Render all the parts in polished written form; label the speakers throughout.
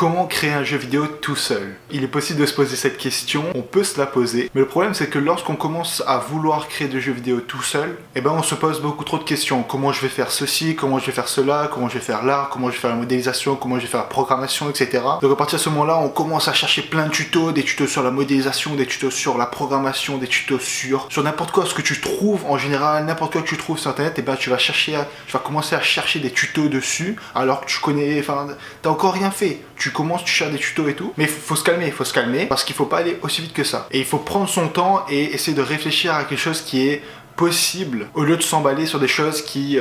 Speaker 1: Comment créer un jeu vidéo tout seul? Il est possible de se poser cette question, on peut se la poser, mais le problème c'est que lorsqu'on commence à vouloir créer des jeux vidéo tout seul, on se pose beaucoup trop de questions. Comment je vais faire ceci, comment je vais faire cela, comment je vais faire l'art, comment je vais faire la modélisation, comment je vais faire la programmation, etc. Donc à partir de ce moment-là, on commence à chercher plein de tutos, des tutos sur la modélisation, des tutos sur la programmation, des tutos sur n'importe quoi, ce que tu trouves en général, n'importe quoi que tu trouves sur internet, tu vas commencer à chercher des tutos dessus, alors que tu connais, t'as encore rien fait. Tu commences, tu cherches des tutos et tout, mais il faut se calmer, parce qu'il faut pas aller aussi vite que ça. Et il faut prendre son temps et essayer de réfléchir à quelque chose qui est possible, au lieu de s'emballer sur des choses qui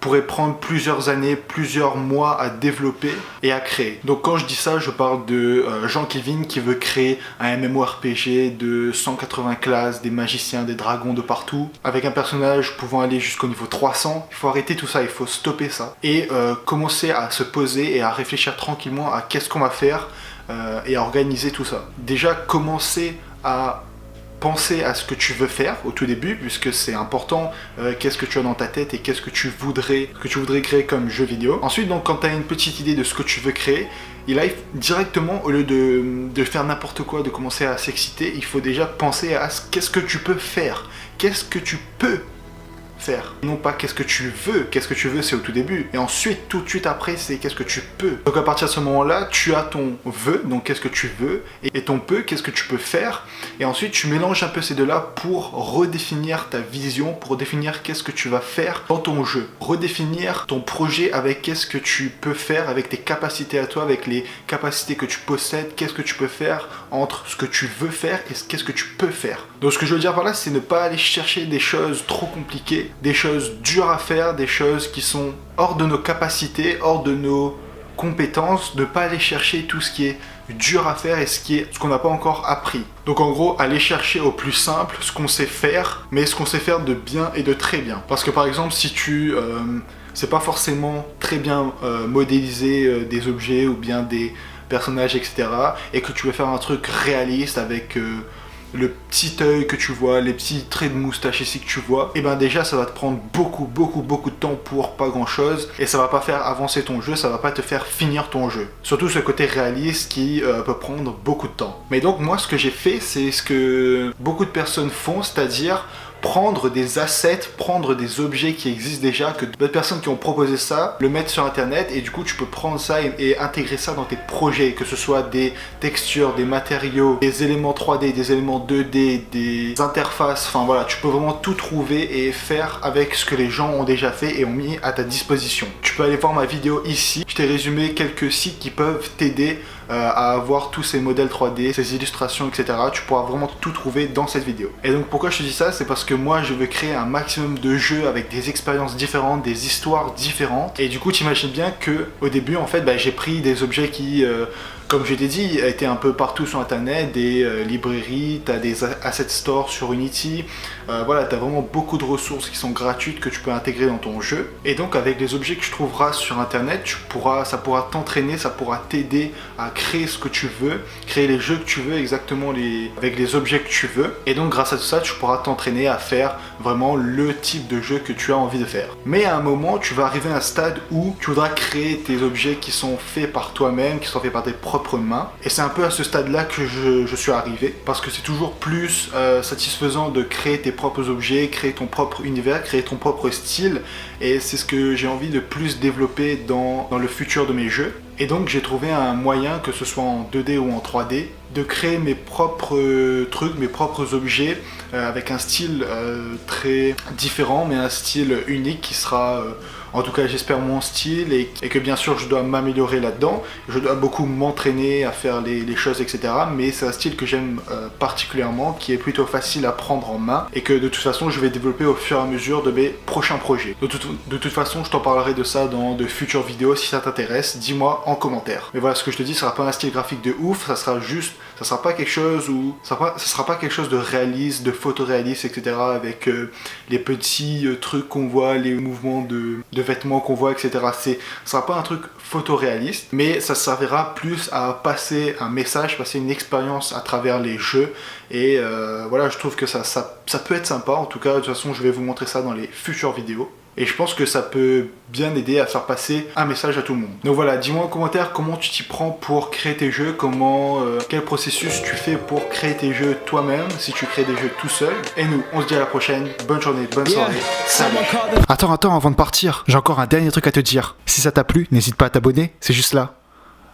Speaker 1: pourraient prendre plusieurs années, plusieurs mois à développer et à créer. Donc quand je dis ça, je parle de Jean-Kevin qui veut créer un MMORPG de 180 classes, des magiciens, des dragons de partout, avec un personnage pouvant aller jusqu'au niveau 300. Il faut arrêter tout ça, il faut stopper ça. Et commencer à se poser et à réfléchir tranquillement à qu'est-ce qu'on va faire et à organiser tout ça. Déjà, commencer à penser à ce que tu veux faire au tout début, puisque c'est important, qu'est-ce que tu as dans ta tête et qu'est-ce que tu voudrais créer comme jeu vidéo. Ensuite, donc, quand tu as une petite idée de ce que tu veux créer, il arrive directement, au lieu de faire n'importe quoi, de commencer à s'exciter, il faut déjà penser à qu'est-ce que tu peux faire, qu'est-ce que tu peux faire. Non pas qu'est-ce que tu veux c'est au tout début. Et ensuite, tout de suite après, c'est qu'est-ce que tu peux. Donc à partir de ce moment-là, tu as ton veux, donc qu'est-ce que tu veux, et ton peux, qu'est-ce que tu peux faire. Et ensuite, tu mélanges un peu ces deux-là pour redéfinir ta vision, pour définir qu'est-ce que tu vas faire dans ton jeu. Redéfinir ton projet avec qu'est-ce que tu peux faire, avec tes capacités à toi, avec les capacités que tu possèdes, qu'est-ce que tu peux faire entre ce que tu veux faire et qu'est-ce que tu peux faire. Donc ce que je veux dire par là, c'est ne pas aller chercher des choses trop compliquées, des choses dures à faire, des choses qui sont hors de nos capacités, hors de nos compétences, de ne pas aller chercher tout ce qui est dur à faire et ce qu'on n'a pas encore appris. Donc en gros, aller chercher au plus simple ce qu'on sait faire, mais ce qu'on sait faire de bien et de très bien. Parce que par exemple, si tu c'est pas forcément très bien modéliser des objets ou bien des personnages, etc., et que tu veux faire un truc réaliste avec le petit œil que tu vois, les petits traits de moustache ici que tu vois, et déjà ça va te prendre beaucoup de temps pour pas grand chose, et ça va pas faire avancer ton jeu, ça va pas te faire finir ton jeu. Surtout ce côté réaliste qui peut prendre beaucoup de temps. Mais donc moi ce que j'ai fait, c'est ce que beaucoup de personnes font, c'est-à-dire prendre des assets, prendre des objets qui existent déjà, que d'autres personnes qui ont proposé ça, le mettre sur internet, et du coup tu peux prendre ça et intégrer ça dans tes projets, que ce soit des textures, des matériaux, des éléments 3D, des éléments 2D, des interfaces, voilà, tu peux vraiment tout trouver et faire avec ce que les gens ont déjà fait et ont mis à ta disposition. Tu peux aller voir ma vidéo ici, je t'ai résumé quelques sites qui peuvent t'aider à avoir tous ces modèles 3D, ces illustrations, etc. Tu pourras vraiment tout trouver dans cette vidéo. Et donc pourquoi je te dis ça, c'est parce que moi je veux créer un maximum de jeux avec des expériences différentes, des histoires différentes. Et du coup tu imagines bien que au début en fait j'ai pris des objets qui comme je t'ai dit, étaient un peu partout sur internet, des librairies, tu as des asset stores sur Unity, voilà, tu as vraiment beaucoup de ressources qui sont gratuites que tu peux intégrer dans ton jeu. Et donc avec les objets que tu trouveras sur internet, ça pourra t'entraîner, ça pourra t'aider à créer ce que tu veux, créer les jeux que tu veux exactement avec les objets que tu veux. Et donc grâce à tout ça, tu pourras t'entraîner à faire vraiment le type de jeu que tu as envie de faire. Mais à un moment, tu vas arriver à un stade où tu voudras créer tes objets qui sont faits par toi-même, qui sont faits par tes propres mains. Et c'est un peu à ce stade-là que je suis arrivé, parce que c'est toujours plus satisfaisant de créer tes propres objets, créer ton propre univers, créer ton propre style, et c'est ce que j'ai envie de plus développer dans le futur de mes jeux. Et donc j'ai trouvé un moyen, que ce soit en 2D ou en 3D, de créer mes propres trucs, mes propres objets, avec un style très différent, mais un style unique qui sera en tout cas j'espère mon style, et que bien sûr je dois m'améliorer là-dedans, je dois beaucoup m'entraîner à faire les choses, etc. Mais c'est un style que j'aime particulièrement, qui est plutôt facile à prendre en main, et que de toute façon je vais développer au fur et à mesure de mes prochains projets. De toute façon je t'en parlerai de ça dans de futures vidéos. Si ça t'intéresse, dis-moi en commentaire. Mais voilà, ce que je te dis, ce sera pas un style graphique de ouf, ça sera pas quelque chose de réaliste, de photoréaliste, etc. avec les petits trucs qu'on voit, les mouvements de vêtements qu'on voit, etc. Ça sera pas un truc photoréaliste, mais ça servira plus à passer un message, passer une expérience à travers les jeux. Et voilà, je trouve que ça peut être sympa. En tout cas, de toute façon, je vais vous montrer ça dans les futures vidéos. et je pense que ça peut bien aider à faire passer un message à tout le monde. Donc voilà, dis-moi en commentaire comment tu t'y prends pour créer tes jeux, quel processus tu fais pour créer tes jeux toi-même, si tu crées des jeux tout seul. Et nous, on se dit à la prochaine, bonne journée, bonne soirée, salut. Attends, avant de partir, j'ai encore un dernier truc à te dire. Si ça t'a plu, n'hésite pas à t'abonner, c'est juste là.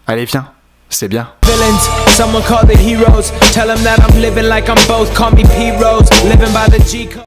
Speaker 1: Allez, viens, c'est bien.
Speaker 2: Villains, someone call it heroes. Tell them that I'm living like I'm both. Call me P-Rose, living by the G code.